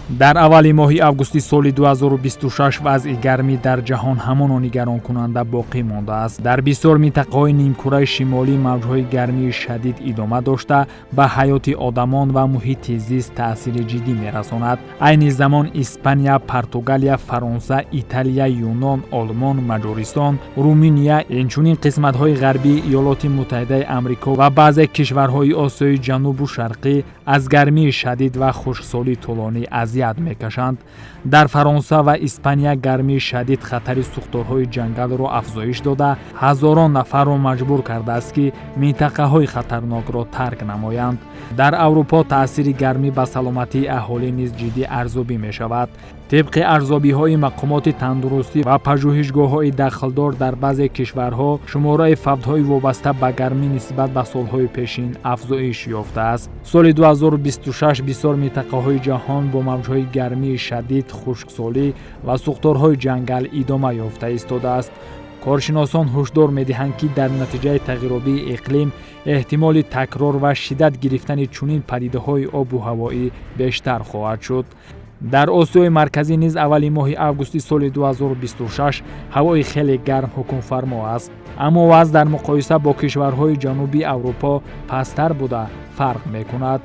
дар аввали моҳи августи соли 2026 вазъи гармӣ дар ҷаҳон ҳамоно нигаронкунанда боқӣ мондааст. Дар бисёр минтақаҳои нимкураи шимолӣ мавҷҳои гармии шадид идома дошта ба ҳаёти одамон ва муҳити зист таъсири ҷиддӣ мерасонад. Айни замон Испания, Португалия, Фаронса, Италия, Юнон, Олмон, Маҷористон, Руминия, инчунин қисматҳои ғарбии Иёлоти Муттаҳидаи Амрико ва баъзе кишварҳои Осиёи ҷанубу шарқӣ аз гармии шадид ва хушксолии тӯлонӣ азият мекашанд. Дар Фаронса ва Испания гармии шадид хатари сӯхторҳои ҷангалро афзоиш дода, ҳазорон нафарро маҷбур кардааст ки минтақаҳои хатарнокро тарк намоянд. Дар Аврупо таъсири гармӣ ба саломатии аҳолӣ низ ҷиддӣ арзёбӣ мешавад. طبق ارزیابی‌های مقامات تندرستی و پژوهشگاه‌های داخلدار در بعضی کشورها شماره فوت‌های وابسته به گرمی نسبت به سال‌های پیشین افزایش یافته است. سال 2026 بسیار منطقه‌های جهان با موج‌های گرمی شدید، خشکسالی و سوختارهای جنگل ادامه یافته ایستاده است. کارشناسان هشدار می‌دهند که در نتیجه تغییرآبی اقلیم احتمال تکرار و شدت گرفتن چنین پدیده‌های آب و هوایی بیشتر خواهد شد. در آسیای مرکزی نیز اولی ماه августи соли 2026 ҳавои хеле гарм ҳукмфармо аст, аммо вазъ дар муқоиса бо кишварҳои ҷануби Аврупо пасттар буда фарқ мекунад.